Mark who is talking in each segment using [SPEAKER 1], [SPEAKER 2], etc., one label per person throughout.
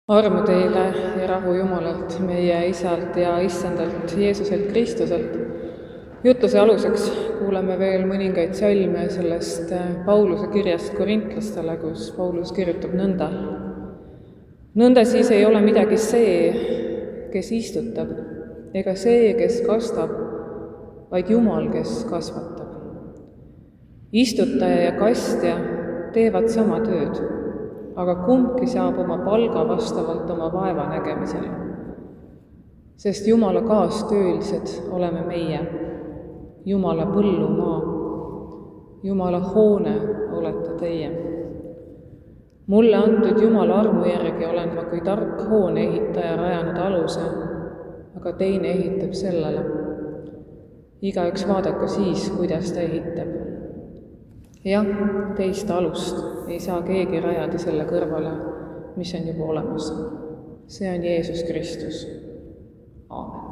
[SPEAKER 1] Armu teile ja rahu Jumalalt, meie Isalt ja Issandalt Jeesuselt Kristuselt. Jutluse aluseks kuuleme veel mõningaid salme sellest Pauluse kirjast korintlastele, kus Paulus kirjutab nõnda. Nõnda siis ei ole midagi see, kes istutab, ega see, kes kastab, vaid Jumal, kes kasvatab. Istutaja ja kastja teevad sama tööd, aga kumbki saab oma palga vastavalt oma vaeva nägemisele. Sest Jumala kaastöölised oleme meie, Jumala põllumaa, Jumala hoone olete teie. Mulle antud Jumala armu järgi olen ma kui tark hoone ehitaja rajanud aluse, aga teine ehitab sellele. Igaüks vaadaku siis, kuidas ta ehitab. Jah, teist alust ei saa keegi rajada selle kõrvale, mis on juba olemas. See on Jeesus Kristus. Aamen.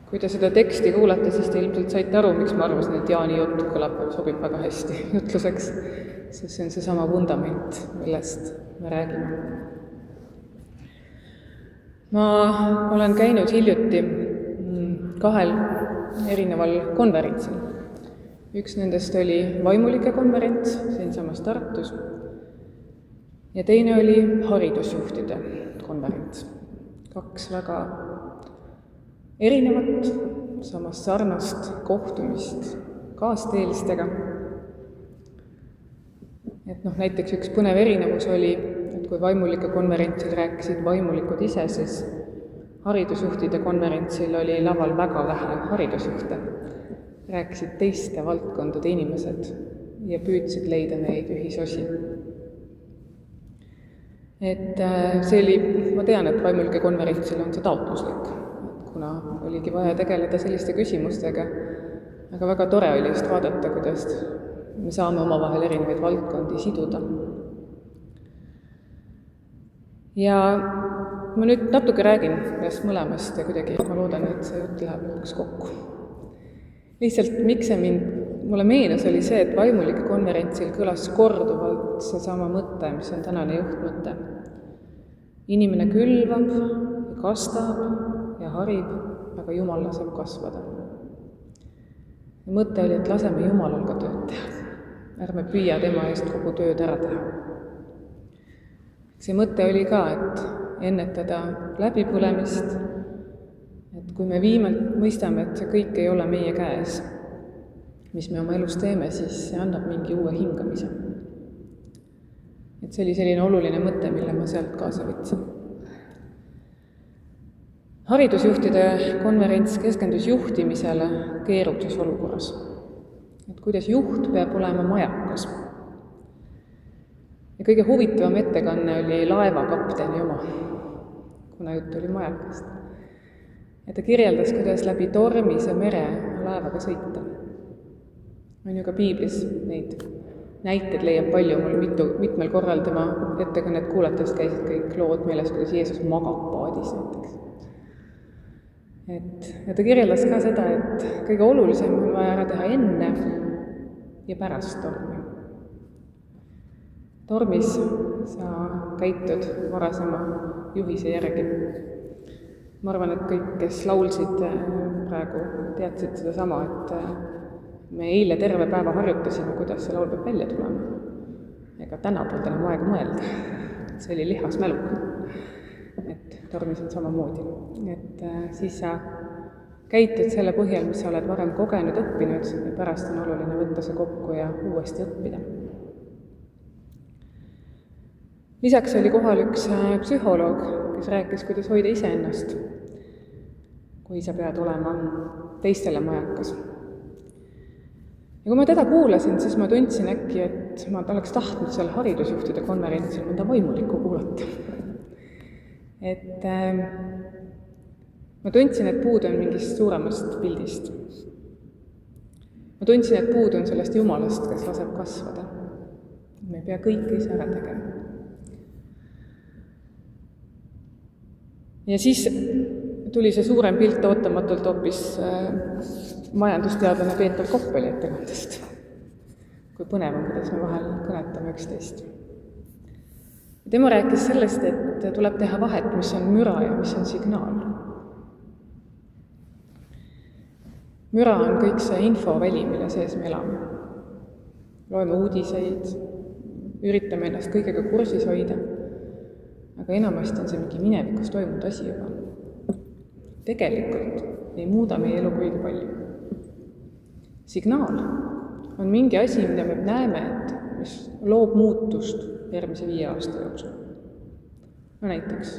[SPEAKER 1] Kui te seda teksti kuulete, siis te ilmselt saite aru, miks ma arvasin, et Jaani jutt sobib väga hästi jutluseks, sest see on seesama vundament, millest me räägime. Ma olen käinud hiljuti 2 erineval konverentsil. Üks nendest oli vaimulike konverents siinsamas Tartus ja teine oli haridusjuhtide konverents. 2 väga erinevat, samas sarnast kohtumist kaasteelistega. Näiteks üks põnev erinevus oli, et kui vaimulike konverentsil rääkisid vaimulikud ise, siis haridusjuhtide konverentsil oli laval väga vähe haridusjuhte. Rääkisid teiste valdkondade inimesed ja püüdsid leida neid ühisosi. Ma tean, et vaimulike konverentsil on see taotluslik, kuna oligi vaja tegeleda selliste küsimustega, aga väga tore oli just vaadata, kuidas me saame omavahel erinevaid valdkondi siduda. Ja ma nüüd natuke räägin ühest mõlemast ja kuidagi ma loodan, et see jutt läheb lõpuks kokku. Lihtsalt, miks see mulle meenus, oli see, et vaimulike konverentsil kõlas korduvalt seesama mõte, mis on tänane juhtmõte. Inimene külvab ja kastab ja harib, aga Jumal laseb kasvada. Ja mõte oli, et laseme Jumalal ka tööd teha. Ärme püüa tema eest kogu tööd ära teha. See mõte oli ka, et ennetada läbipõlemist, et kui me viimalt mõistame, et see kõik ei ole meie käes, mis me oma elus teeme, siis see annab mingi uue hingamise. Et see oli selline oluline mõte, mille ma sealt kaasa võtsin. Haridusjuhtide konverents keskendus juhtimisele keerulises olukorras. Et kuidas juht peab olema majakas. Ja kõige huvitavam ettekanne oli laevakapteni oma, kuna jutt oli majakast. Ja ta kirjeldas, kuidas läbi tormise mere laevaga sõita. On ju ka piiblis neid näiteid leiab palju, mul mitmel korral tema ettekannet kuulates käisid kõik lood meeles, kuidas Jeesus magab paadis näiteks. Ja ta kirjeldas ka seda, et kõige olulisem on vaja ära teha enne ja pärast tormi. Tormis sa käitud varasema juhise järgi. Ma arvan, et kõik, kes laulsid praegu, teadsid seda sama, et me eile terve päeva harjutasime, kuidas see laul peab välja tulema. Ega täna polnud enam aega mõelda. See oli lihasmälu. Et tormis on samamoodi. Et siis sa käitud selle põhjal, mis sa oled varem kogenud, õppinud ja pärast on oluline võtta see kokku ja uuesti õppida. Lisaks oli kohal üks psühholoog, kes rääkis, kuidas hoida iseennast, kui sa pead olema teistele majakas. Ja kui ma teda kuulasin, siis ma tundsin äkki, et ma oleks tahtnud seal haridusjuhtide konverentsil mõnda vaimulikku kuulata. Et ma tundsin, et puud on mingist suuremast pildist. Ma tundsin, et puud on sellest Jumalast, kes laseb kasvada. Me ei pea kõike ise ära tegema. Ja siis tuli see suurem pilt ootamatult hoopis majandusteadlane Peeter Koppeli ettekandest, kui põnev on, kuidas me vahel kõnetame üksteist. Tema rääkis sellest, et tuleb teha vahet, mis on müra ja mis on signaal. Müra on kõik see infoväli, mille sees me elame. Loeme uudiseid, üritame ennast kõigega kursis hoida, aga enamasti on see mingi minevikus toimunud asi juba. Tegelikult ei muuda meie elu kuigi palju. Signaal on mingi asi, mida me näeme, et mis loob muutust järgmise 5 aasta jooksul. No näiteks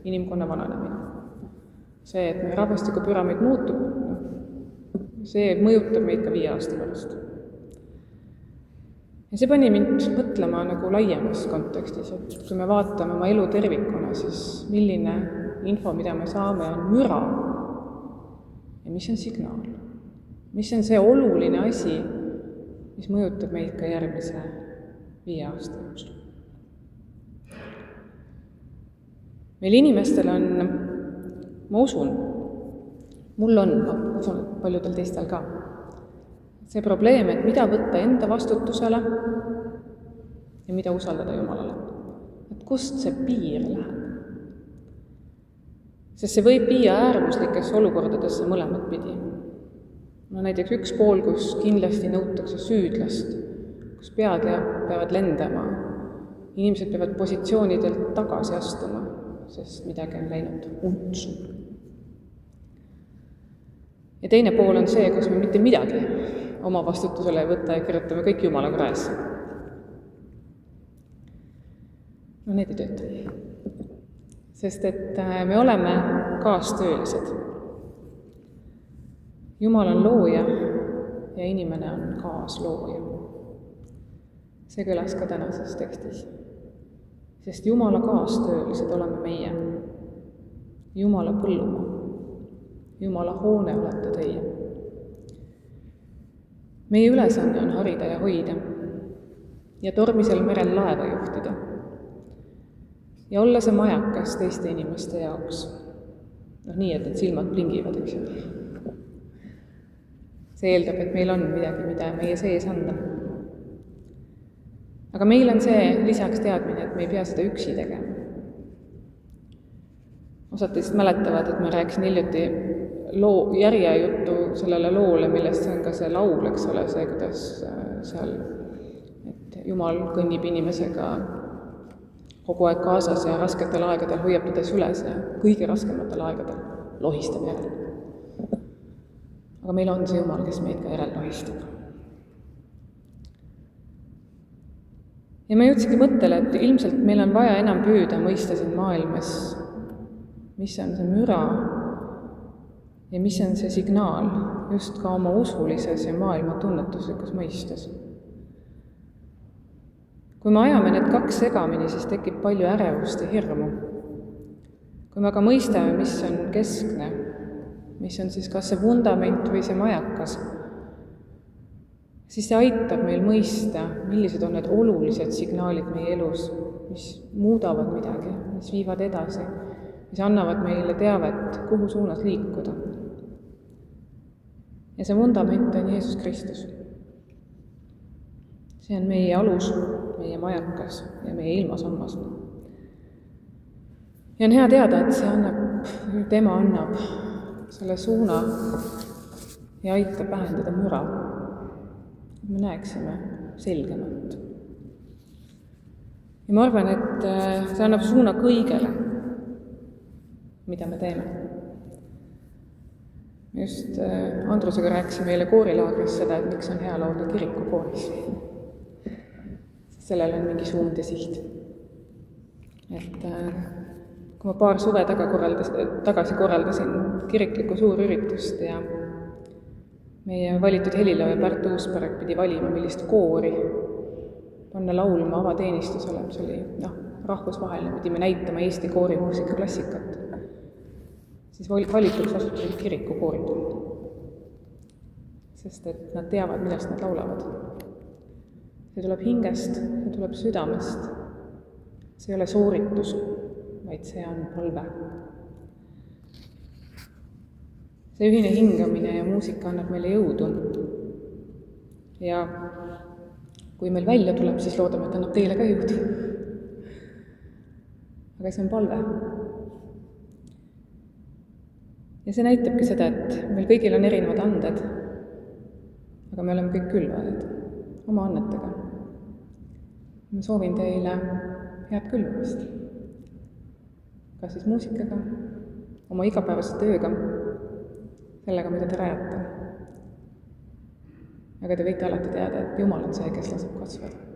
[SPEAKER 1] inimkonna vananemine. See, et meie rahvastikupüramiid muutub, see mõjutab meid ka 5 aasta pärast. Ja see pani mind mõtlema nagu laiemas kontekstis, et kui me vaatame oma elu tervikuna, siis milline info, mida me saame, on müra ja mis on signaal. Mis on see oluline asi, mis mõjutab meid ka järgmise 5 aasta jooksul. Meil inimestel on, ma usun, mul on, ma usun, et paljudel teistel ka, see probleem, et mida võtta enda vastutusele ja mida usaldada Jumalale. Et kust see piir läheb? Sest see võib viia äärmuslikesse olukordadesse mõlemat pidi. No näiteks üks pool, kus kindlasti nõutakse süüdlast, kus pead peavad lendama, inimesed peavad positsioonidelt tagasi astuma, sest midagi on läinud untsu. Ja teine pool on see, kus me mitte midagi oma vastutusele ei võta ja kirjutame kõik Jumala kraesse. No need ei tööta. Sest et me oleme kaastöölised. Jumal on looja ja inimene on kaaslooja. See kõlas ka tänases tekstis. Sest Jumala kaastöölised oleme meie. Jumala põllumaa. Jumala hoone olete teie. Meie ülesanne on harida ja hoida ja tormisel merel laeva juhtida ja olla see majakas teiste inimeste jaoks. Nii, et need silmad blingivad, eks ju. See eeldab, et meil on midagi, mida meie sees anda. Aga meil on see lisaks teadmine, et me ei pea seda üksi tegema. Osad teist mäletavad, et ma rääkisin hiljuti järjejuttu sellele loole, millest see on ka see laul, eks ole, see, kuidas seal, et Jumal kõnnib inimesega kogu aeg kaasas ja rasketel aegadel hoiab teda süles ja kõige raskematel aegadel lohistab järel. Aga meil on see Jumal, kes meid ka järel lohistab. Ja ma jõudsingi mõttele, et ilmselt meil on vaja enam püüda mõista siin maailmas, mis on see müra ja mis on see signaal just ka oma usulises ja maailma tunnetuslikus mõistes. Kui me ajame need kaks segamini, siis tekib palju ärevust ja hirmu. Kui me aga mõistame, mis on keskne, mis on siis kas see vundament või see majakas, siis see aitab meil mõista, millised on need olulised signaalid meie elus, mis muudavad midagi, mis viivad edasi, mis annavad meile teavet, kuhu suunas liikuda. Ja see vundament on Jeesus Kristus. See on meie alus, meie majakas ja meie ilmasammas. Ja on hea teada, et tema annab selle suuna ja aitab vähendada müra. Me näeksime selgemalt. Ja ma arvan, et see annab suuna kõigele, mida me teeme. Just Andrusega rääkisime meile koorilaagris seda, et miks on hea laulda kirikukooris. Sellel on mingi suund ja siht. Et kui ma paar suve tagasi korraldasin kiriklikku suurüritust ja meie valitud helilooja Pärt Uusperg pidi valima, millist koori panna laulma avateenistusele, mis oli rahvusvaheline, pidime näitama Eesti koorimuusika klassikat, siis valituks osutusid kirikukoorid. Sest et nad teavad, millest nad laulavad. See tuleb hingest, see tuleb südamest. See ei ole sooritus, vaid see on palve. See ühine hingamine ja muusika annab meile jõudu. Ja Kui meil välja tuleb, siis loodame, et annab teile ka jõudu. Aga see on palve. Ja see näitabki seda, et meil kõigil on erinevad anded, aga me oleme kõik külvajad oma annetega. Ma soovin teile head külvamist. Kas siis muusikaga, oma igapäevase tööga, sellega, mida te rajate. Aga te võite alati teada, et Jumal on see, kes laseb kasvada.